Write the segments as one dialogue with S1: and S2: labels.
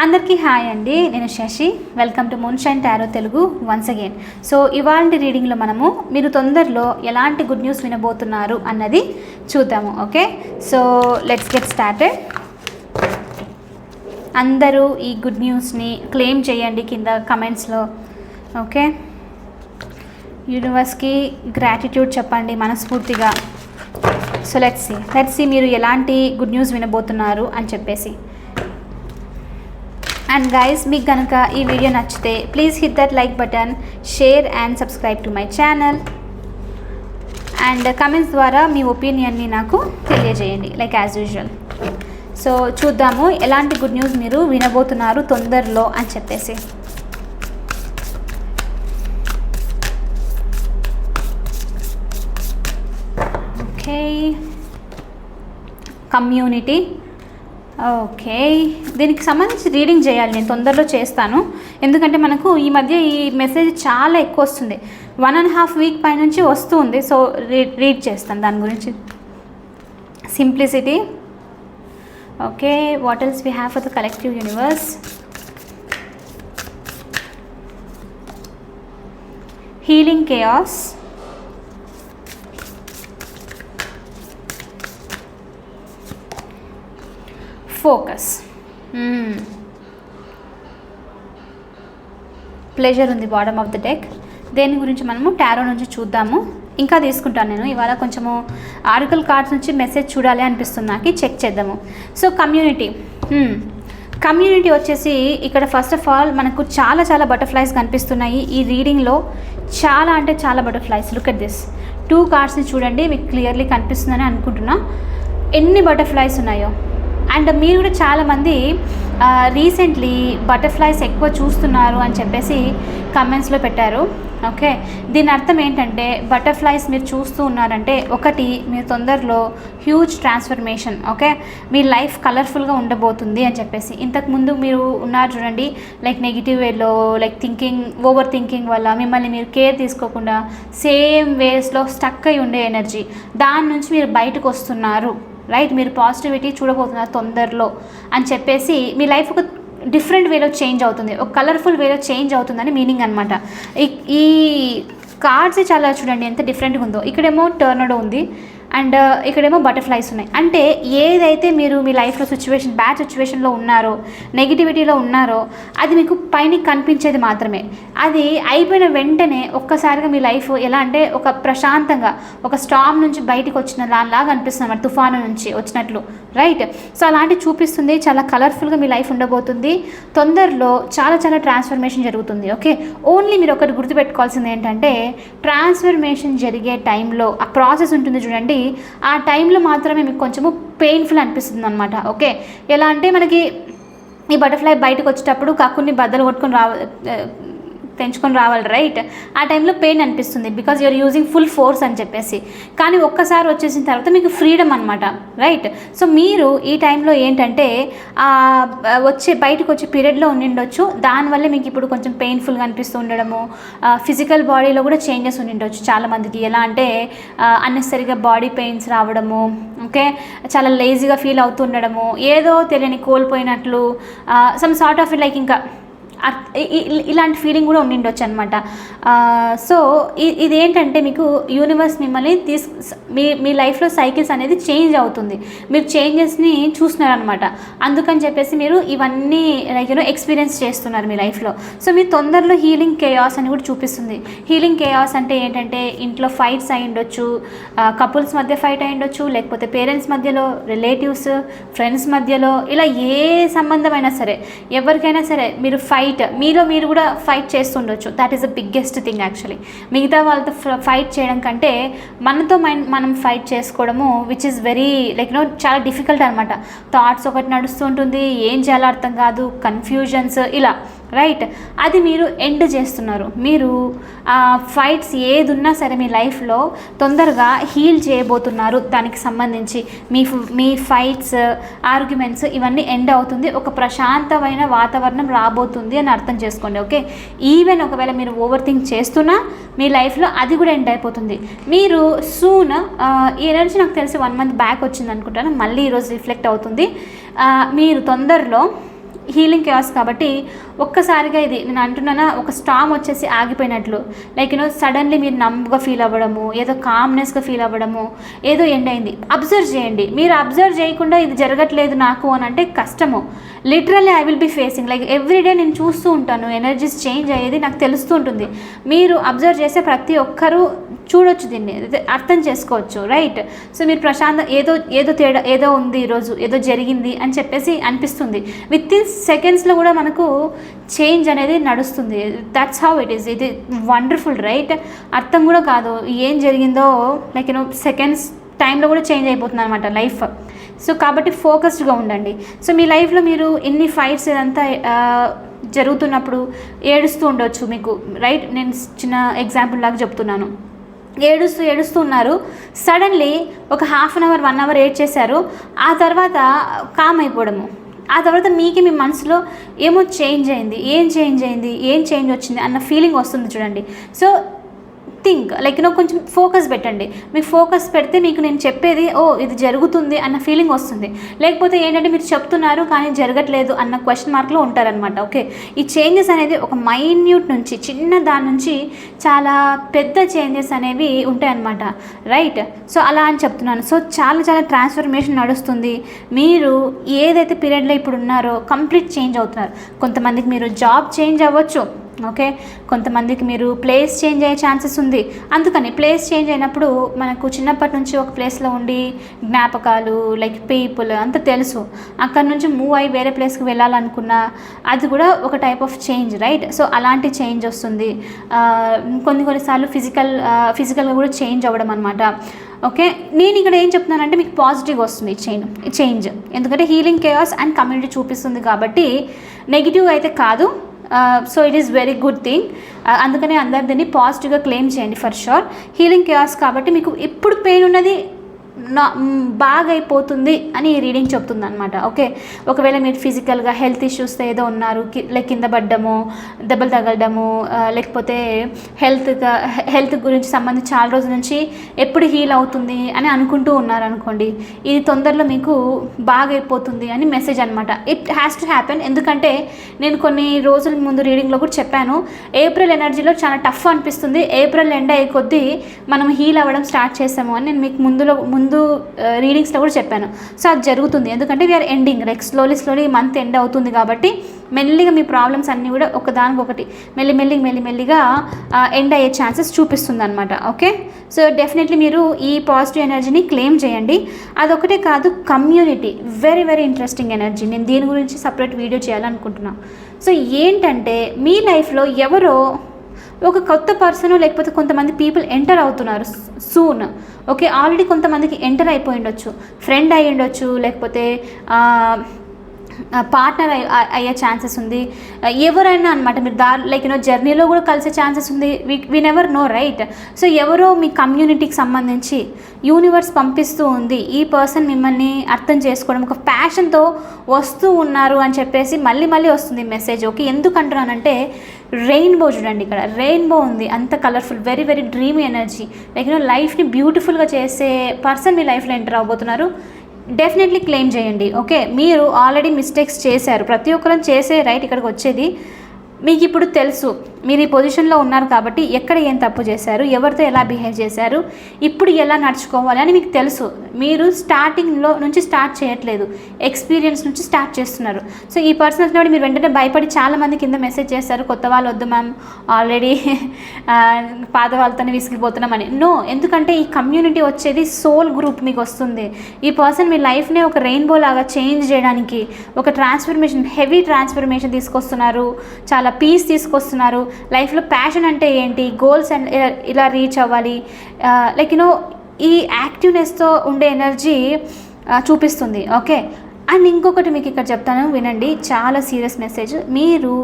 S1: అందరికీ హాయ్ అండి, నేను Shashi. Welcome to Moonshine Tarot Telugu once again. So ఇవాళ రీడింగ్లో మనము మీరు తొందరలో ఎలాంటి గుడ్ న్యూస్ వినబోతున్నారు అన్నది చూద్దాము. Okay, so let's get started. అందరూ ఈ గుడ్ న్యూస్ని క్లెయిమ్ చేయండి కింద కమెంట్స్లో. ఓకే, యూనివర్స్కి గ్రాటిట్యూడ్ చెప్పండి మనస్ఫూర్తిగా. సో లెట్స్ సీ మీరు ఎలాంటి గుడ్ న్యూస్ వినబోతున్నారు అని చెప్పేసి. అండ్ గైస్, మీకు కనుక ఈ వీడియో నచ్చితే please hit that like button, share and subscribe to my channel. And comments ద్వారా మీ ఒపీనియన్ని నాకు తెలియజేయండి లైక్ యాజ్ యూజువల్. సో చూద్దాము ఎలాంటి గుడ్ న్యూస్ మీరు వినబోతున్నారు తొందరలో అని చెప్పేసి. Okay, community. ఓకే, దీనికి సంబంధించి రీడింగ్ చేయాలి, నేను తొందరలో చేస్తాను. ఎందుకంటే మనకు ఈ మధ్య ఈ మెసేజ్ చాలా ఎక్కువ వస్తుంది, 1.5 వీక్ పై నుంచి వస్తూ ఉంది. సో రీడ్ చేస్తాను దాని గురించి. Simplicity. Okay, what else we have for the collective universe. Healing chaos. Focus. Pleasure ఉంది బాటమ్ ఆఫ్ ద డెక్. దేని గురించి మనము టారో నుంచి చూద్దాము. ఇంకా తీసుకుంటాను నేను ఇవాళ. కొంచెము ఆర్కల్ కార్డ్స్ నుంచి మెసేజ్ చూడాలి అనిపిస్తుంది నాకు. చెక్ చేద్దాము. So community. కమ్యూనిటీ వచ్చేసి ఇక్కడ ఫస్ట్ ఆఫ్ ఆల్ మనకు చాలా బటర్ఫ్లైస్ కనిపిస్తున్నాయి ఈ రీడింగ్లో. చాలా అంటే చాలా బటర్ఫ్లైస్. Look at this. 2 కార్డ్స్ని చూడండి, మీకు క్లియర్లీ కనిపిస్తుందని అనుకుంటున్నా ఎన్ని బటర్ఫ్లైస్ ఉన్నాయో. అండ్ మీరు కూడా చాలామంది రీసెంట్లీ బటర్ఫ్లైస్ ఎక్కువ చూస్తున్నారు అని చెప్పేసి కమెంట్స్లో పెట్టారు. ఓకే, దీని అర్థం ఏంటంటే బటర్ఫ్లైస్ మీరు చూస్తూ ఉన్నారంటే ఒకటి మీరు తొందరలో హ్యూజ్ ట్రాన్స్ఫర్మేషన్. ఓకే, మీ లైఫ్ కలర్ఫుల్గా ఉండబోతుంది అని చెప్పేసి. ఇంతకుముందు మీరు ఉన్నారు చూడండి, లైక్ నెగిటివ్ వేలో, లైక్ ఓవర్ థింకింగ్ వల్ల మిమ్మల్ని మీరు కేర్ తీసుకోకుండా సేమ్ వేస్లో స్టక్ అయి ఉండే ఎనర్జీ, దాని నుంచి మీరు బయటకు వస్తున్నారు. రైట్, మీరు పాజిటివిటీ చూడబోతున్నారు తొందరలో అని చెప్పేసి. మీ లైఫ్ ఒక డిఫరెంట్ వేలో చేంజ్ అవుతుంది, ఒక కలర్ఫుల్ వేలో చేంజ్ అవుతుందని మీనింగ్ అనమాట. ఈ కార్డ్స్ చాలా చూడండి ఎంత డిఫరెంట్గా ఉందో. ఇక్కడేమో టర్నడో ఉంది అండ్ ఇక్కడేమో బటర్ఫ్లైస్ ఉన్నాయి. అంటే ఏదైతే మీరు మీ లైఫ్లో బ్యాడ్ సిచ్యువేషన్లో ఉన్నారో, నెగిటివిటీలో ఉన్నారో, అది మీకు పైన కనిపించేది మాత్రమే. అది అయిపోయిన వెంటనే ఒక్కసారిగా మీ లైఫ్ ఎలా అంటే ఒక ప్రశాంతంగా ఒక స్టార్మ్ నుంచి బయటకు వచ్చిన దానిలాగా అనిపిస్తుంది అన్నమాట, తుఫాను నుంచి వచ్చినట్లు. రైట్, సో అలాంటి చూపిస్తుంది. చాలా కలర్ఫుల్గా మీ లైఫ్ ఉండబోతుంది తొందరలో. చాలా ట్రాన్స్ఫర్మేషన్ జరుగుతుంది. ఓకే, ఓన్లీ మీరు ఒకటి గుర్తుపెట్టుకోవాల్సింది ఏంటంటే ట్రాన్స్ఫర్మేషన్ జరిగే టైంలో ఆ ప్రాసెస్ ఉంటుంది చూడండి, ఆ టైంలో మాత్రమే మీకు కొంచెము పెయిన్ఫుల్ అనిపిస్తుంది అనమాట. ఓకే, ఎలా అంటే మనకి ఈ బటర్ఫ్లై బయటకు వచ్చేటప్పుడు కక్కుని బద్దలు కొట్టుకొని తెంచుకొని రావాలి. రైట్, ఆ టైంలో పెయిన్ అనిపిస్తుంది because you're using full force అని చెప్పేసి. కానీ ఒక్కసారి వచ్చేసిన తర్వాత మీకు ఫ్రీడమ్ అనమాట. రైట్, సో మీరు ఈ టైంలో ఏంటంటే బయటకు వచ్చే పీరియడ్లో ఉండిండొచ్చు. దానివల్లే మీకు ఇప్పుడు కొంచెం పెయిన్ఫుల్గా అనిపిస్తూ ఉండడము, ఫిజికల్ బాడీలో కూడా చేంజెస్ ఉండిండొచ్చు చాలామందికి. ఎలా అంటే అన్నెసరిగా బాడీ పెయిన్స్ రావడము, ఓకే, చాలా లేజీగా ఫీల్ అవుతూ ఉండడము, ఏదో తెలియని కోల్పోయినట్లు, సమ్ సార్ట్ ఆఫ్ లైక్ ఇంకా ఇలాంటి ఫీలింగ్ కూడా ఉండిండొచ్చు అనమాట. సో ఇదేంటంటే మీకు యూనివర్స్ మిమ్మల్ని మీ లైఫ్లో సైకిల్స్ అనేది చేంజ్ అవుతుంది, మీరు చేంజెస్ని చూస్తున్నారనమాట. అందుకని చెప్పేసి మీరు ఇవన్నీ లైక్ ఎక్స్పీరియన్స్ చేస్తున్నారు మీ లైఫ్లో. సో మీరు తొందరలో హీలింగ్ కేయాస్ అని కూడా చూపిస్తుంది. హీలింగ్ కేయాస్ అంటే ఏంటంటే ఇంట్లో ఫైట్స్ అయి ఉండొచ్చు, కపుల్స్ మధ్య ఫైట్ అయి ఉండొచ్చు, లేకపోతే పేరెంట్స్ మధ్యలో, రిలేటివ్స్, ఫ్రెండ్స్ మధ్యలో, ఇలా ఏ సంబంధమైనా సరే ఎవరికైనా సరే మీరు మీలో మీరు కూడా ఫైట్ చేస్తుండొచ్చు. That is the biggest thing actually. మిగతా వాళ్ళతో ఫైట్ చేయడం కంటే మనతో మనం ఫైట్ చేసుకోవడము విచ్ ఈస్ వెరీ లైక్ చాలా డిఫికల్ట్ అనమాట. థాట్స్ ఒకటి నడుస్తుంటుంది, ఏం చేయాలో అర్థం కాదు, కన్ఫ్యూజన్స్ ఇలా. రైట్, అది మీరు ఎండ్ చేస్తున్నారు. మీరు ఫైట్స్ ఏది ఉన్నా సరే మీ లైఫ్లో తొందరగా హీల్ చేయబోతున్నారు. దానికి సంబంధించి మీ ఫైట్స్, ఆర్గ్యుమెంట్స్ ఇవన్నీ ఎండ్ అవుతుంది. ఒక ప్రశాంతమైన వాతావరణం రాబోతుంది అని అర్థం చేసుకోండి. ఓకే, ఈవెన్ ఒకవేళ మీరు ఓవర్ థింక్ చేస్తున్నా మీ లైఫ్లో అది కూడా ఎండ్ అయిపోతుంది. మీరు సూన్ ఈ ఎనర్జీ నాకు తెలిసి 1 మంత్ బ్యాక్ వచ్చింది అనుకుంటాను, మళ్ళీ ఈరోజు రిఫ్లెక్ట్ అవుతుంది. మీరు తొందరలో హీలింగ్ కేయాస్ కాబట్టి ఒక్కసారిగా ఇది నేను అంటున్నానా ఒక స్టామ్ వచ్చేసి ఆగిపోయినట్లు, లైక్ సడన్లీ మీరు నమ్గా ఫీల్ అవ్వడము, ఏదో కామ్నెస్గా ఫీల్ అవ్వడము, ఏదో ఎండ్ అయింది. అబ్జర్వ్ చేయండి. మీరు అబ్జర్వ్ చేయకుండా ఇది జరగట్లేదు నాకు అని అంటే కష్టము. Literally I will be facing, like everyday నేను చూస్తూ ఉంటాను ఎనర్జీస్ చేంజ్ అయ్యేది నాకు తెలుస్తూ ఉంటుంది. మీరు అబ్జర్వ్ చేసే ప్రతి ఒక్కరూ చూడొచ్చు, దీన్ని అర్థం చేసుకోవచ్చు, రైట్? సో మీరు ఏదో తేడా ఏదో ఉంది ఈరోజు, ఏదో జరిగింది అని చెప్పేసి అనిపిస్తుంది. విత్ ఇన్ సెకండ్స్లో కూడా మనకు చేంజ్ అనేది నడుస్తుంది. That's how it is. ఇది వండర్ఫుల్, రైట్? అర్థం కూడా కాదు ఏం జరిగిందో, లైక్ సెకండ్స్ టైంలో కూడా చేంజ్ అయిపోతుంది అనమాట లైఫ్. సో కాబట్టి ఫోకస్డ్గా ఉండండి. సో మీ లైఫ్లో మీరు ఇన్ని ఫైట్స్ ఇదంతా జరుగుతున్నప్పుడు ఏడుస్తూ ఉండొచ్చు మీకు, రైట్? నేను చిన్న ఎగ్జాంపుల్ లాగా చెప్తున్నాను. ఏడుస్తూ ఉన్నారు, సడన్లీ ఒక హాఫ్ అన్ అవర్ 1 అవర్ ఏడ్ చేశారు, ఆ తర్వాత కామ్ అయిపోవడము, ఆ తర్వాత మీ మనసులో ఏమో చేంజ్ అయింది, ఏం చేంజ్ వచ్చింది అన్న ఫీలింగ్ వస్తుంది చూడండి. సో థింక్, లైక్ కొంచెం ఫోకస్ పెట్టండి. మీకు ఫోకస్ పెడితే మీకు నేను చెప్పేది ఇది జరుగుతుంది అన్న ఫీలింగ్ వస్తుంది. లేకపోతే ఏంటంటే మీరు చెప్తున్నారు కానీ జరగట్లేదు అన్న క్వశ్చన్ మార్క్లో ఉంటారనమాట. ఓకే, ఈ చేంజెస్ అనేది ఒక మైన్యూట్ నుంచి, చిన్న దాని నుంచి చాలా పెద్ద చేంజెస్ అనేవి ఉంటాయన్నమాట, రైట్? సో అలా అని చెప్తున్నాను. సో చాలా ట్రాన్స్ఫర్మేషన్ నడుస్తుంది. మీరు ఏదైతే పీరియడ్లో ఇప్పుడు ఉన్నారో కంప్లీట్ చేంజ్ అవుతున్నారు. కొంతమందికి మీరు జాబ్ చేంజ్ అవ్వచ్చు, ఓకే? కొంతమందికి మీరు ప్లేస్ చేంజ్ అయ్యే ఛాన్సెస్ ఉంది. అందుకని ప్లేస్ చేంజ్ అయినప్పుడు మనకు చిన్నప్పటి నుంచి ఒక ప్లేస్లో ఉండి జ్ఞాపకాలు, లైక్ పీపుల్ అంతా తెలుసు, అక్కడ నుంచి మూవ్ అయ్యి వేరే ప్లేస్కి వెళ్ళాలనుకున్నా అది కూడా ఒక type of change, right? So అలాంటి చేంజ్ వస్తుంది. కొన్నిసార్లు ఫిజికల్గా కూడా చేంజ్ అవ్వడం అనమాట. ఓకే, నేను ఇక్కడ ఏం చెప్తున్నానంటే మీకు పాజిటివ్ వస్తుంది చేంజ్, ఎందుకంటే హీలింగ్ కేయాస్ అండ్ కమ్యూనిటీ చూపిస్తుంది కాబట్టి నెగిటివ్ అయితే కాదు. So it is very good thing. అందుకనే అందరు దీన్ని పాజిటివ్గా క్లెయిమ్ చేయండి ఫర్ షూర్. హీలింగ్ కేయాస్ కాబట్టి మీకు ఎప్పుడు పెయిన్ ఉన్నది బాగా అయిపోతుంది అని ఈ రీడింగ్ చెప్తుంది అనమాట. ఓకే, ఒకవేళ మీరు ఫిజికల్గా హెల్త్ ఇష్యూస్తో ఏదో ఉన్నారు, లైక్ కింద పడ్డము, దెబ్బలు తగలడము, లేకపోతే హెల్త్ గురించి సంబంధించి చాలా రోజుల నుంచి ఎప్పుడు హీల్ అవుతుంది అని అనుకుంటూ ఉన్నారనుకోండి, ఇది తొందరలో మీకు బాగా అయిపోతుంది అని మెసేజ్ అనమాట. It has to happen. ఎందుకంటే నేను కొన్ని రోజుల ముందు రీడింగ్లో కూడా చెప్పాను, ఏప్రిల్ ఎనర్జీలో చాలా టఫ్ అనిపిస్తుంది, ఏప్రిల్ ఎండ్ అయ్యే కొద్దీ మనం హీల్ అవ్వడం స్టార్ట్ చేసాము అని నేను మీకు ముందు రీడింగ్స్లో కూడా చెప్పాను. సో అది జరుగుతుంది, ఎందుకంటే we're ending, like slowly month end అవుతుంది కాబట్టి మెల్లిగా మీ ప్రాబ్లమ్స్ అన్నీ కూడా ఒకదానికొకటి మెల్లిగా ఎండ్ అయ్యే ఛాన్సెస్ చూపిస్తుంది అనమాట. ఓకే, సో డెఫినెట్లీ మీరు ఈ పాజిటివ్ ఎనర్జీని క్లెయిమ్ చేయండి. అదొకటే కాదు, కమ్యూనిటీ వెరీ ఇంట్రెస్టింగ్ ఎనర్జీ. నేను దీని గురించి సపరేట్ వీడియో చేయాలనుకుంటున్నాను. సో ఏంటంటే మీ లైఫ్లో ఎవరో ఒక కొత్త పర్సన్ లేకపోతే కొంతమంది పీపుల్ ఎంటర్ అవుతున్నారు సూన్. ఓకే, ఆల్రెడీ కొంతమందికి ఎంటర్ అయిపోయి ఉండొచ్చు, ఫ్రెండ్ అయ్యి ఉండొచ్చు, లేకపోతే పార్ట్నర్ అయ్యే ఛాన్సెస్ ఉంది, ఎవరైనా అనమాట. మీరు లైక్ జర్నీలో కూడా కలిసే ఛాన్సెస్ ఉంది. We never know, right? So ఎవరో మీ కమ్యూనిటీకి సంబంధించి యూనివర్స్ పంపిస్తూ ఉంది, ఈ పర్సన్ మిమ్మల్ని అర్థం చేసుకోవడం ఒక ప్యాషన్తో వస్తూ ఉన్నారు అని చెప్పేసి మళ్ళీ వస్తుంది మెసేజ్. ఓకే, ఎందుకు అంటున్నానంటే రెయిన్బో చూడండి, ఇక్కడ రెయిన్బో ఉంది, అంత colourful, very dreamy energy. Like లైఫ్ని బ్యూటిఫుల్గా చేసే పర్సన్ మీ లైఫ్లో ఎంటర్ అవబోతున్నారు. డెఫినెట్లీ క్లెయిమ్ చేయండి. ఓకే, మీరు ఆల్రెడీ మిస్టేక్స్ చేశారు, ప్రతి ఒక్కరం చేసే రైట్ ఇక్కడికి వచ్చేది. మీకు ఇప్పుడు తెలుసు మీరు ఈ పొజిషన్లో ఉన్నారు కాబట్టి ఎక్కడ ఏం తప్పు చేశారు, ఎవరితో ఎలా బిహేవ్ చేశారు, ఇప్పుడు ఎలా నడుచుకోవాలి అని మీకు తెలుసు. మీరు స్టార్టింగ్లో నుంచి స్టార్ట్ చేయట్లేదు, ఎక్స్పీరియన్స్ నుంచి స్టార్ట్ చేస్తున్నారు. సో ఈ పర్సన్స్ నుండి మీరు వెంటనే భయపడి చాలామంది కింద మెసేజ్ చేస్తారు, కొత్త వాళ్ళు వద్దు మ్యామ్, ఆల్రెడీ పాత వాళ్ళతోనే విసిగిపోతున్నామని. నో, ఎందుకంటే ఈ కమ్యూనిటీ వచ్చేది సోల్ గ్రూప్ మీకు వస్తుంది. ఈ పర్సన్ మీ లైఫ్ని ఒక రెయిన్బో లాగా చేంజ్ చేయడానికి ఒక ట్రాన్స్ఫర్మేషన్, హెవీ ట్రాన్స్ఫర్మేషన్ తీసుకొస్తున్నారు, చాలా పీస్ తీసుకొస్తున్నారు. లైఫ్లో ప్యాషన్ అంటే ఏంటి, గోల్స్ అండ్ ఇలా రీచ్ అవ్వాలి, లైక్ ఈ యాక్టివ్నెస్తో ఉండే ఎనర్జీ చూపిస్తుంది. ఓకే, అండ్ ఇంకొకటి మీకు ఇక్కడ చెప్తాను వినండి, చాలా సీరియస్ మెసేజ్. మీరు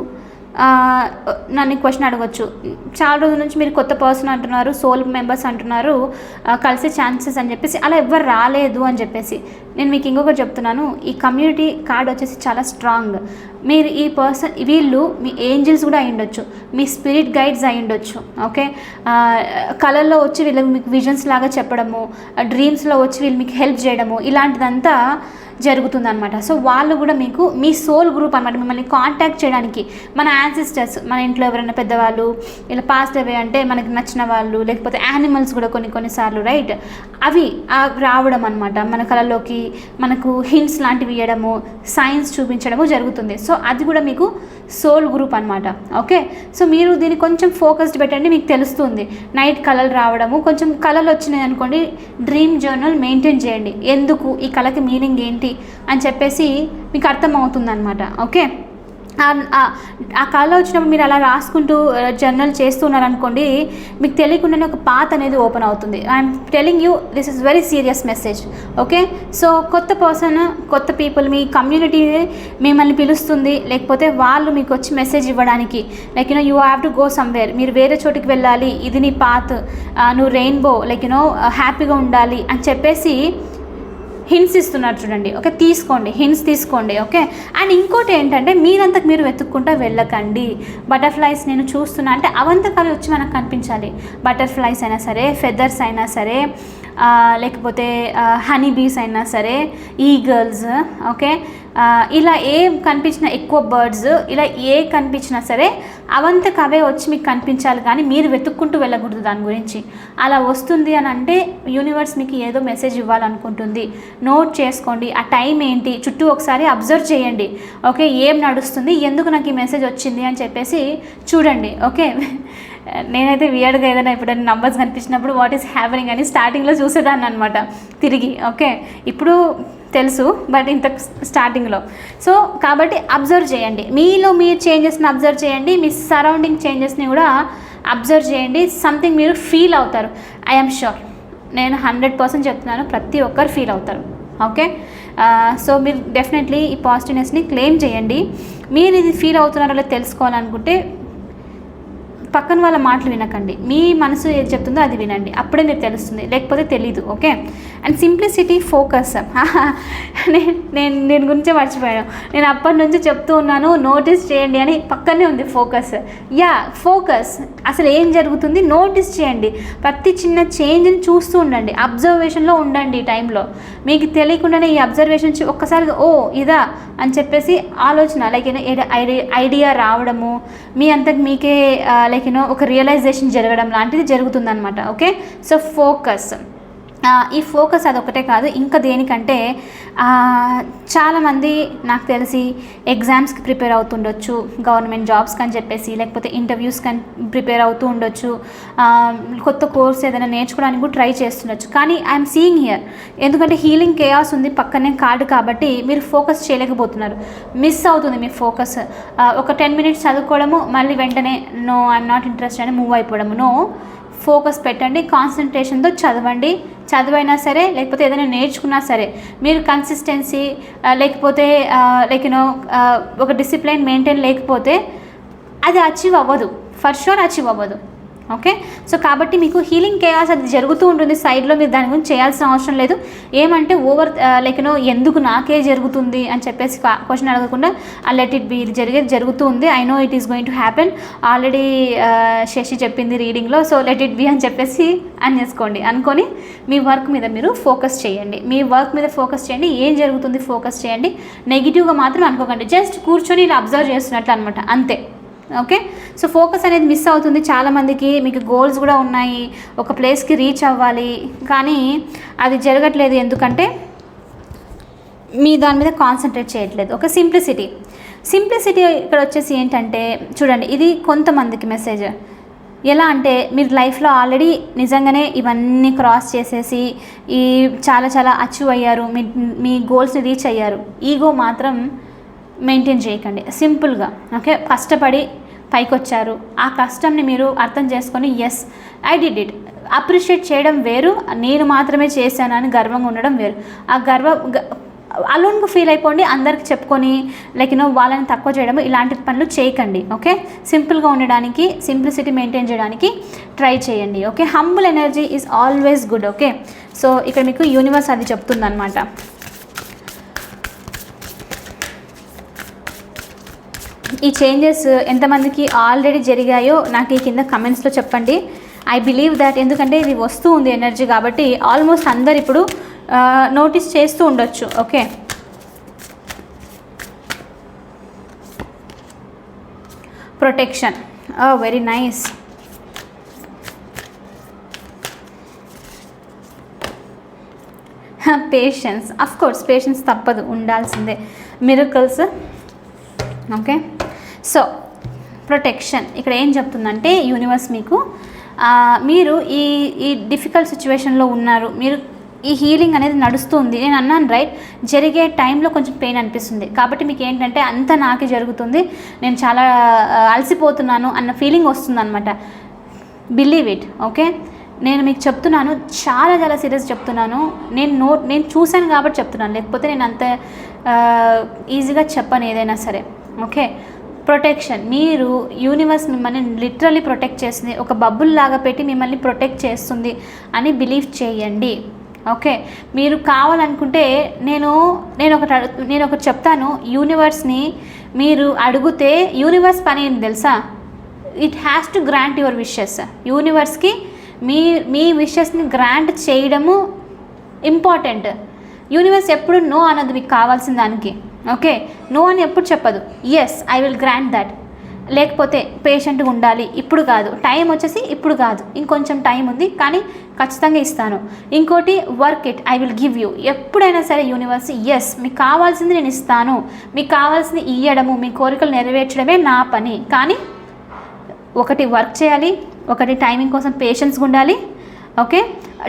S1: నన్ను క్వశ్చన్ అడగచ్చు, చాలా రోజుల నుంచి మీరు కొత్త పర్సన్ అంటున్నారు, సోల్ మెంబర్స్ అంటున్నారు, కలిసే ఛాన్సెస్ అని చెప్పేసి, అలా ఎవ్వరు రాలేదు అని చెప్పేసి. నేను మీకు ఇంకొకటి చెప్తున్నాను, ఈ కమ్యూనిటీ కార్డ్ వచ్చేసి చాలా స్ట్రాంగ్. మీరు ఈ పర్సన్, వీళ్ళు మీ ఏంజల్స్ కూడా అయి ఉండొచ్చు, మీ స్పిరిట్ గైడ్స్ అయి ఉండొచ్చు. ఓకే, కళల్లో వచ్చి వీళ్ళకి మీకు విజన్స్ లాగా చెప్పడము, డ్రీమ్స్లో వచ్చి వీళ్ళు మీకు హెల్ప్ చేయడము, ఇలాంటిదంతా జరుగుతుందన్నమాట. సో వాళ్ళు కూడా మీకు మీ సోల్ గ్రూప్ అనమాట, మిమ్మల్ని కాంటాక్ట్ చేయడానికి. మన యాన్సిస్టర్స్, మన ఇంట్లో ఎవరైనా పెద్దవాళ్ళు ఇలా పాస్ట్ అవే అంటే మనకి నచ్చిన వాళ్ళు, లేకపోతే యానిమల్స్ కూడా కొన్నిసార్లు రైట్, అవి రావడం అనమాట మన కళలోకి, మనకు హింట్స్ లాంటివి ఇవ్వడము, సైన్స్ చూపించడము జరుగుతుంది. సో అది కూడా మీకు సోల్ గ్రూప్ అనమాట. ఓకే, సో మీరు దీన్ని కొంచెం ఫోకస్డ్ పెట్టండి, మీకు తెలుస్తుంది. నైట్ కళలు రావడము, కొంచెం కళలు వచ్చినాయి అనుకోండి, డ్రీమ్ జర్నల్ మెయింటైన్ చేయండి. ఎందుకు ఈ కళకి మీనింగ్ ఏంటి అని చెప్పేసి మీకు అర్థమవుతుంది అనమాట. ఓకే, ఆ కళ వచ్చినప్పుడు మీరు అలా రాసుకుంటూ జర్నల్ చేస్తున్నారనుకోండి, మీకు తెలియకుండానే ఒక పాత్ అనేది ఓపెన్ అవుతుంది. I'm telling you, this is very serious message. Okay, so కొత్త పర్సన్, కొత్త పీపుల్, మీ కమ్యూనిటీ మిమ్మల్ని పిలుస్తుంది, లేకపోతే వాళ్ళు మీకు వచ్చి మెసేజ్ ఇవ్వడానికి, like you have to go somewhere, మీరు వేరే చోటికి వెళ్ళాలి, ఇది నీ పాత్, నువ్వు రెయిన్బో, లైక్ హ్యాపీగా ఉండాలి అని చెప్పేసి హింట్స్ ఇస్తున్నారు చూడండి. ఓకే, తీసుకోండి, హింట్స్ తీసుకోండి. ఓకే, అండ్ ఇంకోటి ఏంటంటే మీరంతకు మీరు వెతుక్కుంటూ వెళ్ళకండి. బటర్ఫ్లైస్ నేను చూస్తున్నా అంటే అవంతకు అవి వచ్చి మనకు కనిపించాలి. బటర్ఫ్లైస్ అయినా సరే, ఫెదర్స్ అయినా సరే, లేకపోతే హనీ బీస్ అయినా సరే, ఈగల్స్, ఓకే, ఇలా ఏ కనిపించిన, ఎక్కువ బర్డ్స్, ఇలా ఏ కనిపించినా సరే అవంతకు అవే వచ్చి మీకు కనిపించాలి, కానీ మీరు వెతుక్కుంటూ వెళ్ళకూడదు దాని గురించి. అలా వస్తుంది అని అంటే యూనివర్స్ మీకు ఏదో మెసేజ్ ఇవ్వాలనుకుంటుంది. నోట్ చేసుకోండి, ఆ టైం ఏంటి, చుట్టూ ఒకసారి అబ్జర్వ్ చేయండి. ఓకే, ఏం నడుస్తుంది, ఎందుకు నాకు ఈ మెసేజ్ వచ్చింది అని చెప్పేసి చూడండి. ఓకే, నేనైతే వియర్డ్గా ఏదైనా ఎప్పుడైనా నంబర్స్ కనిపించినప్పుడు వాట్ ఈస్ హ్యాపెనింగ్ అని స్టార్టింగ్లో చూసేదాన్ని అనమాట తిరిగి. ఓకే, ఇప్పుడు తెలుసు, బట్ ఇంత స్టార్టింగ్లో. సో కాబట్టి అబ్జర్వ్ చేయండి, మీలో మీరు చేంజెస్ని అబ్జర్వ్ చేయండి, మీ సరౌండింగ్ చేంజెస్ని కూడా అబ్జర్వ్ చేయండి. సంథింగ్ మీరు ఫీల్ అవుతారు. ఐఎమ్ షూర్, నేను 100% చెప్తున్నాను, ప్రతి ఒక్కరు ఫీల్ అవుతారు. ఓకే, సో మీరు డెఫినెట్లీ ఈ పాజిటివ్నెస్ని క్లెయిమ్ చేయండి. మీరు ఇది ఫీల్ అవుతున్నారో లేదో తెలుసుకోవాలనుకుంటే పక్కన వాళ్ళ మాటలు వినకండి, మీ మనసు ఏది చెప్తుందో అది వినండి, అప్పుడే మీకు తెలుస్తుంది, లేకపోతే తెలీదు. Okay, and simplicity, focus. నేను దీని గురించే మర్చిపోయాను, నేను అప్పటి నుంచి చెప్తూ ఉన్నాను నోటీస్ చేయండి అని, పక్కనే ఉంది ఫోకస్. యా, ఫోకస్, అసలు ఏం జరుగుతుంది నోటీస్ చేయండి, ప్రతి చిన్న చేంజ్ని చూస్తూ ఉండండి, అబ్జర్వేషన్లో ఉండండి. ఈ టైంలో మీకు తెలియకుండానే ఈ అబ్జర్వేషన్ ఒక్కసారిగా ఓ ఇదా అని చెప్పేసి ఆలోచన, లైక్ ఐడియా రావడము, మీ అంతకు మీకే లైక్ ఒక రియలైజేషన్ జరగడం లాంటిది జరుగుతుందన్నమాట. ఓకే, సో ఫోకస్, ఈ ఫోకస్ అదొకటే కాదు, ఇంకా దేనికంటే చాలామంది నాకు తెలిసి ఎగ్జామ్స్కి ప్రిపేర్ అవుతుండొచ్చు, గవర్నమెంట్ జాబ్స్కి అని చెప్పేసి, లేకపోతే ఇంటర్వ్యూస్కి అని ప్రిపేర్ అవుతూ ఉండొచ్చు, కొత్త కోర్స్ ఏదైనా నేర్చుకోవడానికి కూడా ట్రై చేస్తుండొచ్చు. కానీ ఐఎమ్ సీయింగ్ హియర్, ఎందుకంటే హీలింగ్ కేయాస్ ఉంది పక్కనే కార్డు, కాబట్టి మీరు ఫోకస్ చేయలేకపోతున్నారు, మిస్ అవుతుంది మీ ఫోకస్. ఒక 10 minutes చదువుకోవడము, మళ్ళీ వెంటనే నో ఐఎమ్ నాట్ ఇంట్రెస్టెడ్ అని మూవ్ అయిపోవడము. నో, ఫోకస్ పెట్టండి, కాన్సన్ట్రేషన్తో చదవండి. చదువైనా సరే, లేకపోతే ఏదైనా నేర్చుకున్నా సరే, మీరు కన్సిస్టెన్సీ లేకపోతే లైక్ ఒక డిసిప్లిన్ మెయింటైన్ లేకపోతే అది అచీవ్ అవ్వదు, ఫర్ షూర్ అచీవ్ అవ్వదు. ఓకే, సో కాబట్టి మీకు హీలింగ్ కేయాస్ అది జరుగుతూ ఉంటుంది సైడ్లో, మీరు దాని గురించి చేయాల్సిన అవసరం లేదు. ఏమంటే ఓవర్ లైక్ ఎందుకు నాకే జరుగుతుంది అని చెప్పేసి క్వశ్చన్ అడగకుండా లెట్ ఇట్ బి, ఇది జరుగుతూ ఉంది, I know it is going to happen, already Shashi చెప్పింది రీడింగ్లో, సో లెట్ ఇట్ బి అని చెప్పేసి అనుకొని మీ వర్క్ మీద మీరు ఫోకస్ చేయండి. మీ వర్క్ మీద ఫోకస్ చేయండి, ఏం జరుగుతుంది ఫోకస్ చేయండి, నెగిటివ్గా మాత్రం అనుకోకండి, జస్ట్ కూర్చొని ఇలా అబ్జర్వ్ చేస్తున్నట్లు అనమాట, అంతే. ఓకే, సో ఫోకస్ అనేది మిస్ అవుతుంది చాలామందికి. మీకు గోల్స్ కూడా ఉన్నాయి, ఒక ప్లేస్కి రీచ్ అవ్వాలి, కానీ అది జరగట్లేదు, ఎందుకంటే మీ దాని మీద కాన్సన్ట్రేట్ చేయట్లేదు. ఒక సింప్లిసిటీ ఇక్కడ వచ్చేసి ఏంటంటే చూడండి, ఇది కొంతమందికి మెసేజ్ ఎలా అంటే, మీరు లైఫ్లో ఆల్రెడీ నిజంగానే ఇవన్నీ క్రాస్ చేసేసి చాలా అచీవ్ అయ్యారు, మీ గోల్స్ని రీచ్ అయ్యారు. ఈగో మాత్రం మెయింటైన్ చేయకండి, సింపుల్గా. ఓకే, కష్టపడి పైకి వచ్చారు, ఆ కష్టంని మీరు అర్థం చేసుకొని as I did it, appreciate చేయడం వేరు, నేను మాత్రమే చేశాను అని గర్వంగా ఉండడం వేరు. ఆ అలోన్గా ఫీల్ అయిపోండి, అందరికి చెప్పుకొని లైక్ వాళ్ళని తక్కువ చేయడం, ఇలాంటి పనులు చేయకండి. ఓకే, సింపుల్గా ఉండడానికి, సింప్లిసిటీ మెయింటైన్ చేయడానికి ట్రై చేయండి. Okay, humble energy is always good. Okay, so ఇక్కడ మీకు యూనివర్స్ అది చెప్తుందన్నమాట. ఈ చేంజెస్ ఎంతమందికి ఆల్రెడీ జరిగాయో నాకు ఈ కింద కమెంట్స్లో చెప్పండి. ఐ బిలీవ్ దాట్, ఎందుకంటే ఇది వస్తూ ఉంది ఎనర్జీ, కాబట్టి ఆల్మోస్ట్ అందరు ఇప్పుడు నోటీస్ చేస్తూ ఉండొచ్చు. Okay, protection. Very nice. Patience, of course patience తప్పదు, ఉండాల్సిందే. మిరకల్స్. ఓకే, సో ప్రొటెక్షన్ ఇక్కడ ఏం చెప్తుందంటే యూనివర్స్ మీకు మీరు ఈ డిఫికల్ట్ సిచ్యువేషన్లో ఉన్నారు, మీరు ఈ హీలింగ్ అనేది నడుస్తుంది. నేను అన్నాను రైట్, జరిగే టైంలో కొంచెం పెయిన్ అనిపిస్తుంది, కాబట్టి మీకు ఏంటంటే అంతా నాకే జరుగుతుంది, నేను చాలా అలసిపోతున్నాను అన్న ఫీలింగ్ వస్తుంది అనమాట. Believe it. ఓకే, నేను మీకు చెప్తున్నాను, చాలా చాలా సీరియస్ చెప్తున్నాను. నేను చూశాను కాబట్టి చెప్తున్నాను, లేకపోతే నేను అంత ఈజీగా చెప్పను ఏదైనా సరే. Okay, protection. మీరు యూనివర్స్ మిమ్మల్ని లిటరల్లీ ప్రొటెక్ట్ చేస్తుంది, ఒక బబుల్ లాగా పెట్టి మిమ్మల్ని ప్రొటెక్ట్ చేస్తుంది అని బిలీవ్ చేయండి. ఓకే, మీరు కావాలనుకుంటే నేను ఒకటి చెప్తాను. యూనివర్స్ని మీరు అడిగితే యూనివర్స్ పని ఏంటి తెలుసా? It has to grant your wishes. యూనివర్స్కి మీ విషెస్ని గ్రాంట్ చేయడము ఇంపార్టెంట్. యూనివర్స్ ఎప్పుడు నో అన్నది మీకు కావాల్సిన దానికి. ఓకే, నో అని ఎప్పుడు చెప్పదు. Yes, I will grant that, లేకపోతే పేషెంట్గా ఉండాలి, ఇప్పుడు కాదు, టైం వచ్చేసి ఇప్పుడు కాదు, ఇంకొంచెం టైం ఉంది కానీ ఖచ్చితంగా ఇస్తాను. ఇంకోటి, work it, I will give you. ఎప్పుడైనా సరే యూనివర్స్ ఎస్, మీకు కావాల్సింది నేను ఇస్తాను, మీకు కావాల్సింది ఇవ్వడము, మీ కోరికలు నెరవేర్చడమే నా పని. కానీ ఒకటి వర్క్ చేయాలి, ఒకటి టైమింగ్ కోసం పేషెన్స్గా ఉండాలి. ఓకే,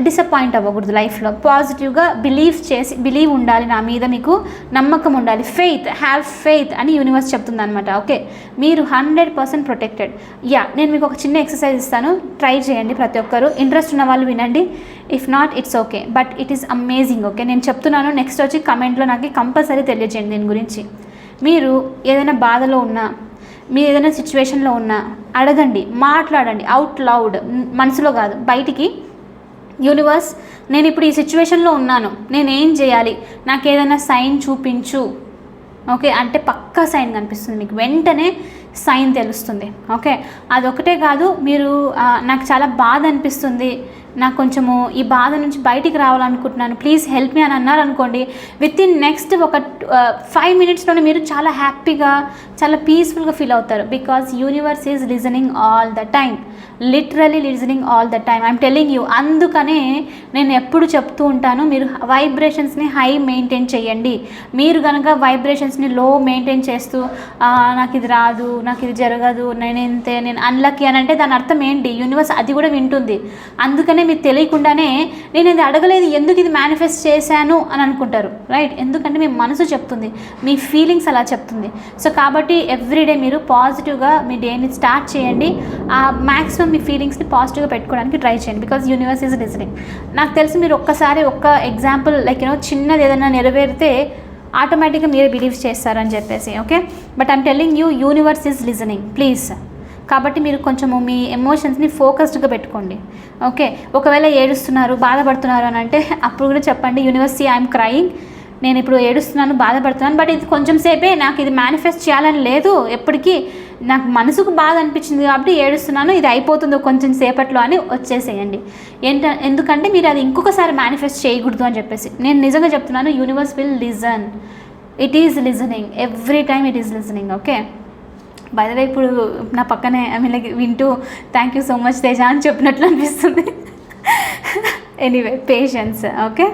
S1: డిసప్పాయింట్ అవ్వకూడదు లైఫ్లో. పాజిటివ్గా బిలీవ్ ఉండాలి, నా మీద మీకు నమ్మకం ఉండాలి. ఫెయిత్, హ్యావ్ ఫెయిత్ అని యూనివర్స్ చెప్తుంది అనమాట. ఓకే, మీరు 100% ప్రొటెక్టెడ్. నేను మీకు ఒక చిన్న ఎక్సర్సైజ్ ఇస్తాను, ట్రై చేయండి ప్రతి ఒక్కరు. ఇంట్రెస్ట్ ఉన్న వాళ్ళు వినండి, if not it's okay, but it is amazing. Okay, నేను చెప్తున్నాను, నెక్స్ట్ వచ్చి కమెంట్లో నాకు కంపల్సరీ తెలియజేయండి దీని గురించి. మీరు ఏదైనా బాధలో ఉన్నా, మీరు ఏదైనా సిచ్యువేషన్లో ఉన్నా అడగండి, మాట్లాడండి, అవుట్ లౌడ్, మనసులో కాదు బయటికి. యూనివర్స్, నేను ఇప్పుడు ఈ సిచ్యువేషన్లో ఉన్నాను, నేనేం చేయాలి, నాకు ఏదైనా సైన్ చూపించు. ఓకే, అంటే పక్కా సైన్ కనిపిస్తుంది మీకు, వెంటనే సైన్ తెలుస్తుంది. ఓకే, అదొకటే కాదు, మీరు నాకు చాలా బాధ అనిపిస్తుంది, నాకు కొంచెము ఈ బాధ నుంచి బయటికి రావాలనుకుంటున్నాను, ప్లీజ్ హెల్ప్ మీ అని అన్నారనుకోండి, విత్ ఇన్ నెక్స్ట్ ఒక 5 minutesలోనే మీరు చాలా హ్యాపీగా, చాలా పీస్ఫుల్గా ఫీల్ అవుతారు. Because universe is listening all the time, literally listening all the time, I'm telling you. అందుకనే నేను ఎప్పుడు చెప్తూ ఉంటాను, మీరు వైబ్రేషన్స్ని హై మెయింటైన్ చేయండి. మీరు కనుక వైబ్రేషన్స్ని లో మెయింటైన్ చేస్తూ నాకు ఇది రాదు, నాకు ఇది జరగదు, నేను అన్లక్కీ అని అంటే దాని అర్థం ఏంటి? యూనివర్స్ అది కూడా వింటుంది. అందుకనే మీరు తెలియకుండానే నేను ఇది అడగలేదు, ఎందుకు ఇది మేనిఫెస్ట్ చేశాను అని అనుకుంటారు, రైట్? ఎందుకంటే మీ మనసు చెప్తుంది, మీ ఫీలింగ్స్ అలా చెప్తుంది. సో కాబట్టి ఎవ్రీడే మీరు పాజిటివ్గా మీ డేని స్టార్ట్ చేయండి. మ్యాక్సిమం మీ ఫీలింగ్స్ని పాజిటివ్గా పెట్టుకోవడానికి ట్రై చేయండి. Because universe is listening. నాకు తెలిసి మీరు ఒక్క ఎగ్జాంపుల్ లైక్ చిన్నది ఏదైనా నెరవేరితే ఆటోమేటిక్గా మీరే బిలీవ్ చేస్తారని చెప్పేసి. Okay, but I'm telling you, universe is listening, please. కాబట్టి మీరు కొంచెము మీ ఎమోషన్స్ని ఫోకస్డ్గా పెట్టుకోండి. ఓకే, ఒకవేళ ఏడుస్తున్నారు, బాధపడుతున్నారు అని అంటే అప్పుడు కూడా చెప్పండి, యూనివర్స్, ఐఎమ్ క్రయింగ్, నేను ఇప్పుడు ఏడుస్తున్నాను, బాధపడుతున్నాను, బట్ ఇది కొంచెం సేపే, నాకు ఇది మేనిఫెస్ట్ చేయాలని లేదు, ఎప్పటికీ నాకు మనసుకు బాధ అనిపించింది కాబట్టి ఏడుస్తున్నాను, ఇది అయిపోతుందో కొంచెం సేపట్లో అని వచ్చేసేయండి. ఎందుకంటే మీరు అది ఇంకొకసారి మేనిఫెస్ట్ చేయకూడదు అని చెప్పేసి. నేను నిజంగా చెప్తున్నాను, universe will listen, it is listening, every time it is listening. Okay, by the way ఇప్పుడు నా పక్కనే లైక్ వింటూ thank you so much Teja అని చెప్పినట్లు అనిపిస్తుంది. Anyway, patience. ఓకే,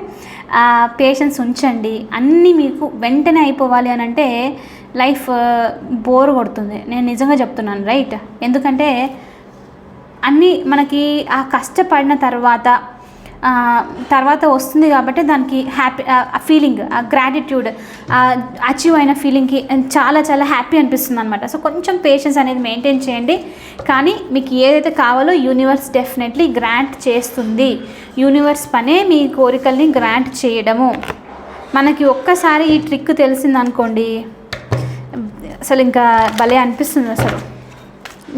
S1: పేషెన్స్ ఉంచండి. అన్నీ మీకు వెంటనే అయిపోవాలి అని అంటే లైఫ్ బోర్ కొడుతుంది, నేను నిజంగా చెప్తున్నాను, రైట్? ఎందుకంటే అన్నీ మనకి ఆ కష్టపడిన తర్వాత వస్తుంది కాబట్టి దానికి హ్యాపీ ఫీలింగ్, గ్రాటిట్యూడ్, అచీవ్ అయిన ఫీలింగ్కి చాలా చాలా హ్యాపీ అనిపిస్తుంది అనమాట. సో కొంచెం పేషెన్స్ అనేది మెయింటైన్ చేయండి. కానీ మీకు ఏదైతే కావాలో యూనివర్స్ డెఫినెట్లీ గ్రాంట్ చేస్తుంది. యూనివర్స్ పనే మీ కోరికల్ని గ్రాంట్ చేయడము. మనకి ఒక్కసారి ఈ ట్రిక్ తెలిసిందనుకోండి, అసలు ఇంకా భలే అనిపిస్తుంది, అసలు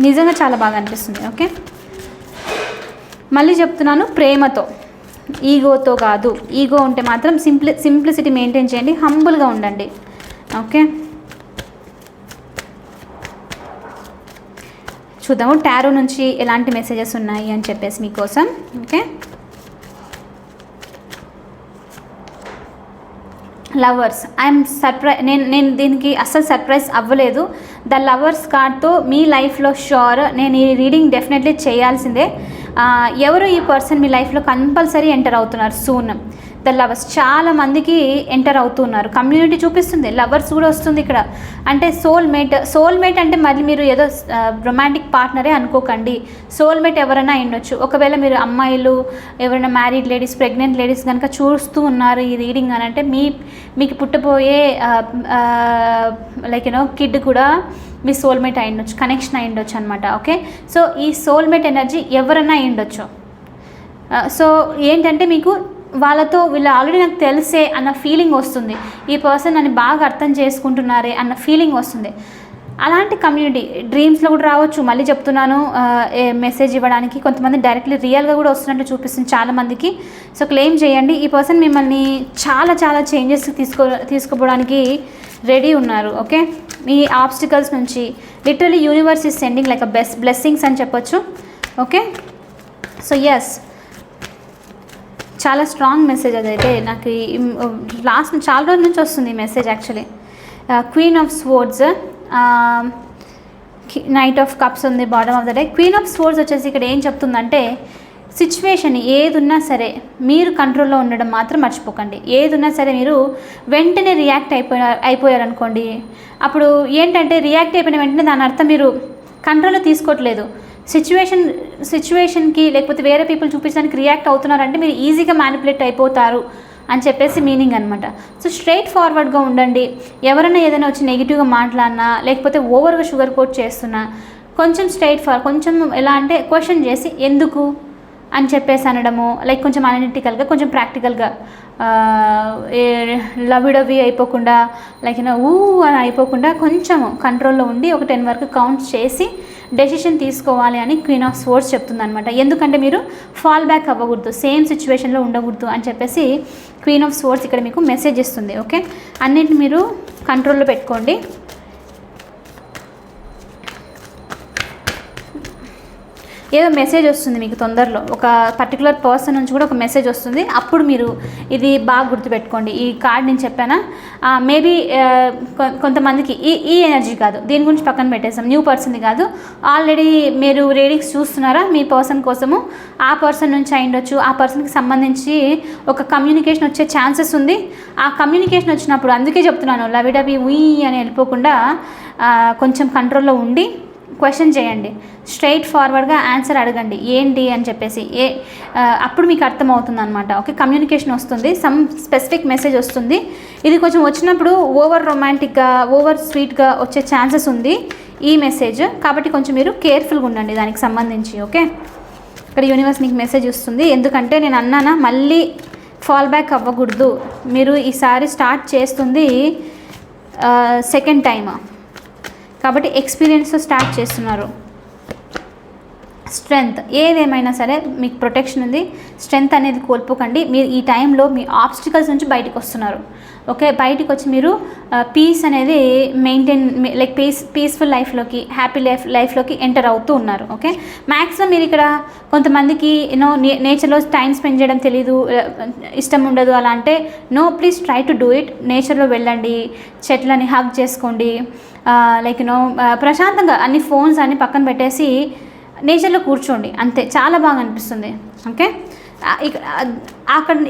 S1: నిజంగా చాలా బాగా అనిపిస్తుంది. ఓకే, మళ్ళీ చెప్తున్నాను, ప్రేమతో, ఈగోతో కాదు. ఈగో ఉంటే మాత్రం సింప్లిసిటీ మెయింటైన్ చేయండి, హంబుల్గా ఉండండి. ఓకే, చూద్దాము టారో నుంచి ఎలాంటి మెసేజెస్ ఉన్నాయి అని చెప్పేసి మీకోసం. ఓకే, లవర్స్, ఐఎమ్ నేను దీనికి అస్సలు సర్ప్రైజ్ అవ్వలేదు. ద లవర్స్ కార్డ్తో మీ లైఫ్లో షూర్ నేను ఈ రీడింగ్ డెఫినెట్లీ చేయాల్సిందే. ఎవరు ఈ పర్సన్ మీ లైఫ్లో కంపల్సరీ ఎంటర్ అవుతున్నారు సూన్. ద లవర్స్ చాలా మందికి ఎంటర్ అవుతున్నారు. కమ్యూనిటీ చూపిస్తుంది, లవర్స్ కూడా వస్తుంది ఇక్కడ. అంటే సోల్మేట్ అంటే మళ్ళీ మీరు ఏదో రొమాంటిక్ పార్ట్నరే అనుకోకండి. సోల్మేట్ ఎవరైనా ఉండొచ్చు. ఒకవేళ మీరు అమ్మాయిలు ఎవరైనా మ్యారీడ్ లేడీస్, ప్రెగ్నెంట్ లేడీస్ కనుక చూస్తూ ఉన్నారు ఈ రీడింగ్ అని అంటే మీకు పుట్టబోయే లైక్ కిడ్ కూడా మీ సోల్మేట్ అయి ఉండొచ్చు, కనెక్షన్ అయి ఉండొచ్చు అనమాట. ఓకే, సో ఈ సోల్మేట్ ఎనర్జీ ఎవరైనా అయి ఉండొచ్చు. సో ఏంటంటే మీకు వీళ్ళు ఆల్రెడీ నాకు తెలిసే అన్న ఫీలింగ్ వస్తుంది. ఈ పర్సన్ నన్ను బాగా అర్థం చేసుకుంటున్నారే అన్న ఫీలింగ్ వస్తుంది. అలాంటి కమ్యూనిటీ డ్రీమ్స్లో కూడా రావచ్చు. మళ్ళీ చెప్తున్నాను, మెసేజ్ ఇవ్వడానికి కొంతమంది డైరెక్ట్లీ రియల్గా కూడా వస్తున్నట్టు చూపిస్తుంది చాలామందికి. సో క్లెయిమ్ చేయండి. ఈ పర్సన్ మిమ్మల్ని చాలా చాలా చేంజెస్ తీసుకోవడానికి రెడీ ఉన్నారు. ఓకే, మీ ఆబ్స్టికల్స్ నుంచి literally universe is sending like blessings అని చెప్పొచ్చు. ఓకే, సో ఎస్, చాలా స్ట్రాంగ్ మెసేజ్ అదైతే. నాకు లాస్ట్ చాలా రోజుల నుంచి వస్తుంది ఈ message actually. Queen of swords, knight of cups ఉంది bottom of the day. Queen of swords వచ్చేసి ఇక్కడ ఏం చెప్తుందంటే, సిచ్యువేషన్ ఏదున్నా సరే మీరు కంట్రోల్లో ఉండడం మాత్రం మర్చిపోకండి. ఏదున్నా సరే మీరు వెంటనే రియాక్ట్ అయిపోయారనుకోండి, అప్పుడు ఏంటంటే రియాక్ట్ అయిపోయిన వెంటనే దాని అర్థం మీరు కంట్రోల్లో తీసుకోవట్లేదు. సిచ్యువేషన్కి లేకపోతే వేరే పీపుల్ చూపించడానికి రియాక్ట్ అవుతున్నారంటే మీరు ఈజీగా మ్యానిపులేట్ అయిపోతారు అని చెప్పేసి మీనింగ్ అనమాట. సో స్ట్రైట్ ఫార్వర్డ్గా ఉండండి. ఎవరైనా ఏదైనా వచ్చి నెగిటివ్గా మాట్లాడినా లేకపోతే ఓవర్గా షుగర్ కోట్ చేస్తున్నా కొంచెం కొంచెం ఎలా అంటే క్వశ్చన్ చేసి ఎందుకు అని చెప్పేసి అనడము, లైక్ కొంచెం అనలిటికల్గా, కొంచెం ప్రాక్టికల్గా, లవిడవి అయిపోకుండా లైక్ అని అయిపోకుండా కొంచెం కంట్రోల్లో ఉండి ఒక 10 వరకు కౌంట్ చేసి డెసిషన్ తీసుకోవాలి అని క్వీన్ ఆఫ్ స్వోర్డ్స్ చెప్తుంది అనమాట. ఎందుకంటే మీరు ఫాల్ బ్యాక్ అవ్వకూడదు, సేమ్ సిచ్యువేషన్లో ఉండకూడదు అని చెప్పేసి క్వీన్ ఆఫ్ స్వోర్డ్స్ ఇక్కడ మీకు మెసేజ్ ఇస్తుంది. ఓకే, అన్నింటిని మీరు కంట్రోల్లో పెట్టుకోండి. ఏదో మెసేజ్ వస్తుంది మీకు తొందరలో, ఒక పర్టికులర్ పర్సన్ నుంచి కూడా ఒక మెసేజ్ వస్తుంది. అప్పుడు మీరు ఇది బాగా గుర్తుపెట్టుకోండి. ఈ కార్డ్ నేను చెప్పానా, మేబీ కొంతమందికి ఈ ఎనర్జీ కాదు, దీని గురించి పక్కన పెట్టేసాం, న్యూ పర్సన్ది కాదు. ఆల్రెడీ మీరు రీడింగ్స్ చూస్తున్నారా మీ పర్సన్ కోసము, ఆ పర్సన్ నుంచి అయ్యుండొచ్చు. ఆ పర్సన్కి సంబంధించి ఒక కమ్యూనికేషన్ వచ్చే ఛాన్సెస్ ఉంది. ఆ కమ్యూనికేషన్ వచ్చినప్పుడు అందుకే చెప్తున్నాను, లవిడవి అని వెళ్ళిపోకుండా కొంచెం కంట్రోల్లో ఉండి క్వశ్చన్ చేయండి, స్ట్రైట్ ఫార్వర్డ్గా ఆన్సర్ అడగండి ఏంటి అని చెప్పేసి. అప్పుడు మీకు అర్థమవుతుంది అనమాట. ఓకే, కమ్యూనికేషన్ వస్తుంది, సమ్ స్పెసిఫిక్ మెసేజ్ వస్తుంది. ఇది కొంచెం వచ్చినప్పుడు ఓవర్ రొమాంటిక్గా, ఓవర్ స్వీట్గా వచ్చే ఛాన్సెస్ ఉంది ఈ మెసేజ్. కాబట్టి కొంచెం మీరు కేర్ఫుల్గా ఉండండి దానికి సంబంధించి. ఓకే, ఇక్కడ యూనివర్స్ మీకు మెసేజ్ వస్తుంది. ఎందుకంటే నేను అన్నానా, మళ్ళీ ఫాల్ బ్యాక్ అవ్వకూడదు. మీరు ఈసారి స్టార్ట్ చేస్తుంది సెకండ్ టైమ్ కాబట్టి ఎక్స్పీరియన్స్తో స్టార్ట్ చేస్తున్నారు. స్ట్రెంగ్త్, ఏదేమైనా సరే మీకు ప్రొటెక్షన్ ఉంది. స్ట్రెంగ్త్ అనేది కోల్పోకండి. మీరు ఈ టైంలో మీ ఆబ్స్టికల్స్ నుంచి బయటకు వస్తున్నారు. ఓకే, బయటకు వచ్చి మీరు పీస్ అనేది మెయింటైన్, లైక్ పీస్ఫుల్ లైఫ్లోకి, హ్యాపీ లైఫ్లోకి ఎంటర్ అవుతూ ఉన్నారు. ఓకే, మ్యాక్సిమం మీరు ఇక్కడ కొంతమందికి నేచర్లో టైం స్పెండ్ చేయడం తెలీదు, ఇష్టం ఉండదు అలా అంటే no, please try to do it. నేచర్లో వెళ్ళండి, చెట్లని హగ్ చేసుకోండి, లైక్ ప్రశాంతంగా అన్ని ఫోన్స్ అన్ని పక్కన పెట్టేసి నేచర్లో కూర్చోండి, అంతే, చాలా బాగా అనిపిస్తుంది. ఓకే,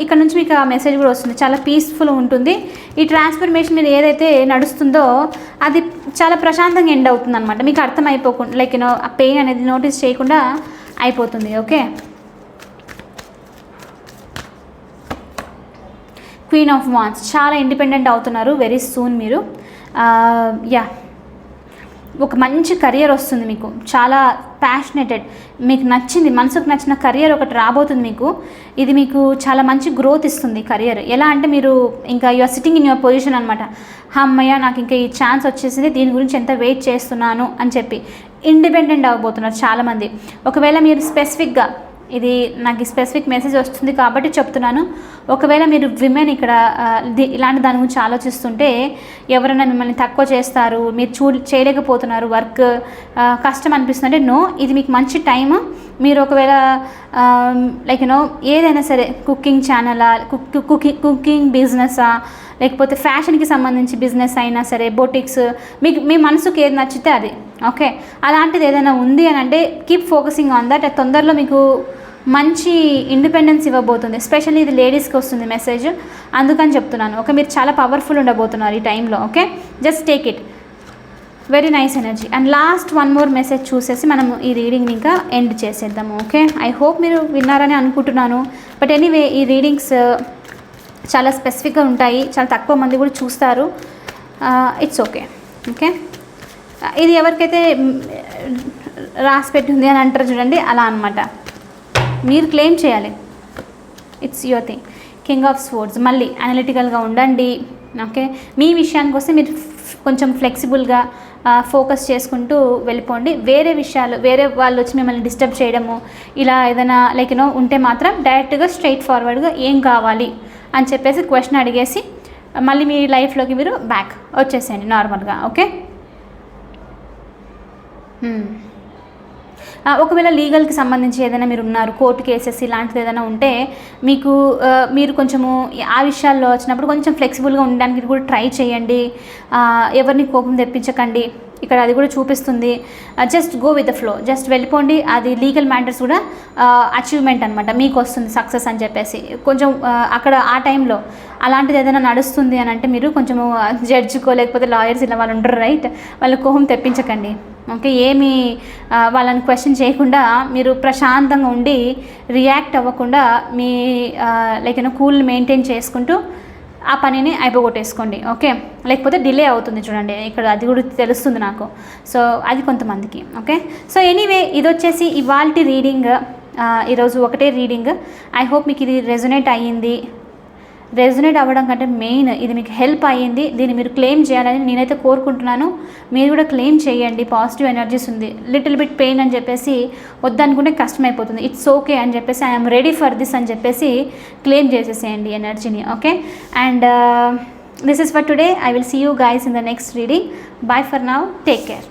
S1: ఇక్కడ నుంచి మీకు ఆ మెసేజ్ కూడా వస్తుంది, చాలా పీస్ఫుల్ ఉంటుంది. ఈ ట్రాన్స్ఫర్మేషన్ మీద ఏదైతే నడుస్తుందో అది చాలా ప్రశాంతంగా ఎండ్ అవుతుంది అనమాట. మీకు అర్థమైపోకుండా, లైక్ ఆ పెయిన్ అనేది నోటీస్ చేయకుండా అయిపోతుంది. ఓకే, క్వీన్ ఆఫ్ వాన్స్, చాలా ఇండిపెండెంట్ అవుతున్నారు వెరీ సూన్ మీరు. ఒక మంచి కెరియర్ వస్తుంది మీకు, చాలా ప్యాషనేటెడ్, మీకు నచ్చింది, మనసుకు నచ్చిన కెరియర్ ఒకటి రాబోతుంది మీకు. ఇది మీకు చాలా మంచి గ్రోత్ ఇస్తుంది కెరియర్. ఎలా అంటే మీరు ఇంకా you are sitting in your position అనమాట. అమ్మయ్య, నాకు ఇంకా ఈ ఛాన్స్ వచ్చేసింది, దీని గురించి ఎంత వెయిట్ చేస్తున్నాను అని చెప్పి ఇండిపెండెంట్ అవ్వబోతున్నారు చాలామంది. ఒకవేళ మీరు స్పెసిఫిక్గా ఇది నాకు స్పెసిఫిక్ మెసేజ్ వస్తుంది కాబట్టి చెప్తున్నాను. ఒకవేళ మీరు విమెన్ ఇక్కడ ఇలాంటి దాని గురించి ఆలోచిస్తుంటే, ఎవరైనా మిమ్మల్ని తక్కువ చేస్తారు, మీరు చేయలేకపోతున్నారు, వర్క్ కష్టం అనిపిస్తుందంటే నో, ఇది మీకు మంచి టైము. మీరు ఒకవేళ లైక్ ఏదైనా సరే, కుకింగ్ ఛానలా, కుకింగ్ బిజినెసా, లేకపోతే ఫ్యాషన్కి సంబంధించి బిజినెస్ అయినా సరే, బొటిక్స్, మీకు మీ మనసుకు ఏది నచ్చితే అది. ఓకే, అలాంటిది ఏదైనా ఉంది అని అంటే కీప్ ఫోకసింగ్ ఆన్ దట్. తొందరలో మీకు మంచి ఇండిపెండెన్స్ ఇవ్వబోతుంది. ఎస్పెషల్లీ ఇది లేడీస్కి వస్తుంది మెసేజ్, అందుకని చెప్తున్నాను. ఓకే, మీరు చాలా పవర్ఫుల్ ఉండబోతున్నారు ఈ టైంలో. Okay, just take it. Very nice energy. And last one more message చూసేసి మనము ఈ రీడింగ్ని ఇంకా ఎండ్ చేసేద్దాము. ఓకే, ఐ హోప్ మీరు విన్నారని అనుకుంటున్నాను. బట్ ఎనీవే, ఈ రీడింగ్స్ చాలా స్పెసిఫిక్గా ఉంటాయి, చాలా తక్కువ మంది కూడా చూస్తారు. It's okay. ఓకే, ఇది ఎవరికైతే రాసి పెట్టింది అని అంటారు చూడండి, అలా అనమాట. మీరు క్లెయిమ్ చేయాలి. It's your thing. King of swords. మళ్ళీ అనలిటికల్గా ఉండండి. ఓకే, మీ విషయానికి వస్తే మీరు కొంచెం ఫ్లెక్సిబుల్గా ఫోకస్ చేసుకుంటూ వెళ్ళిపోండి. వేరే విషయాలు, వేరే వాళ్ళు వచ్చి మిమ్మల్ని డిస్టర్బ్ చేయడము, ఇలా ఏదైనా లైక్ ఉంటే మాత్రం డైరెక్ట్గా స్ట్రైట్ ఫార్వర్డ్గా ఏం కావాలి అని చెప్పేసి క్వశ్చన్ అడిగేసి మళ్ళీ మీ లైఫ్లోకి మీరు బ్యాక్ వచ్చేసేయండి నార్మల్గా. ఓకే, ఒకవేళ లీగల్కి సంబంధించి ఏదైనా మీరు ఉన్నారు, కోర్టు కేసెస్ ఇలాంటిది ఏదైనా ఉంటే మీకు మీరు కొంచెము ఆ విషయాల్లో వచ్చినప్పుడు కొంచెం ఫ్లెక్సిబుల్గా ఉండడానికి కూడా ట్రై చేయండి. ఎవరిని కోపం తెప్పించకండి. ఇక్కడ అది కూడా చూపిస్తుంది. Just go with the flow, just వెళ్ళిపోండి. అది లీగల్ మ్యాటర్స్ కూడా అచీవ్మెంట్ అనమాట, మీకు వస్తుంది సక్సెస్ అని చెప్పేసి. కొంచెం అక్కడ ఆ టైంలో అలాంటిది ఏదైనా నడుస్తుంది అని అంటే మీరు కొంచెము జడ్జికో లేకపోతే లాయర్స్ ఇలా వాళ్ళు ఉంటారు రైట్, వాళ్ళ కోపం తెప్పించకండి. ఓకే, ఏమి వాళ్ళని క్వశ్చన్ చేయకుండా మీరు ప్రశాంతంగా ఉండి రియాక్ట్ అవ్వకుండా మీ లైక్ కూల్ని మెయింటైన్ చేసుకుంటూ ఆ పనిని అయిపోగొట్టేసుకోండి. ఓకే, లేకపోతే డిలే అవుతుంది చూడండి, ఇక్కడ అది కూడా తెలుస్తుంది నాకు. సో అది కొంతమందికి. ఓకే, సో ఎనీవే, ఇది వచ్చేసి ఇవాల్టి రీడింగ్. ఈరోజు ఒకటే రీడింగ్. ఐ హోప్ మీకు ఇది రెజొనేట్ అయ్యింది. రెజొనేట్ అవ్వడం కంటే మెయిన్ ఇది మీకు హెల్ప్ అయ్యింది. దీన్ని మీరు క్లెయిమ్ చేయాలని నేనైతే కోరుకుంటున్నాను. మీరు కూడా క్లెయిమ్ చేయండి. పాజిటివ్ ఎనర్జీస్ ఉంది. లిటిల్ బిట్ పెయిన్ అని చెప్పేసి వద్దనుకుంటే కష్టమైపోతుంది. ఇట్స్ ఓకే అని చెప్పేసి ఐఎమ్ రెడీ ఫర్ దిస్ అని చెప్పేసి క్లెయిమ్ చేసేసేయండి ఎనర్జీని. Okay, and this is for today. I will see you guys in the next reading. Bye for now. Take care.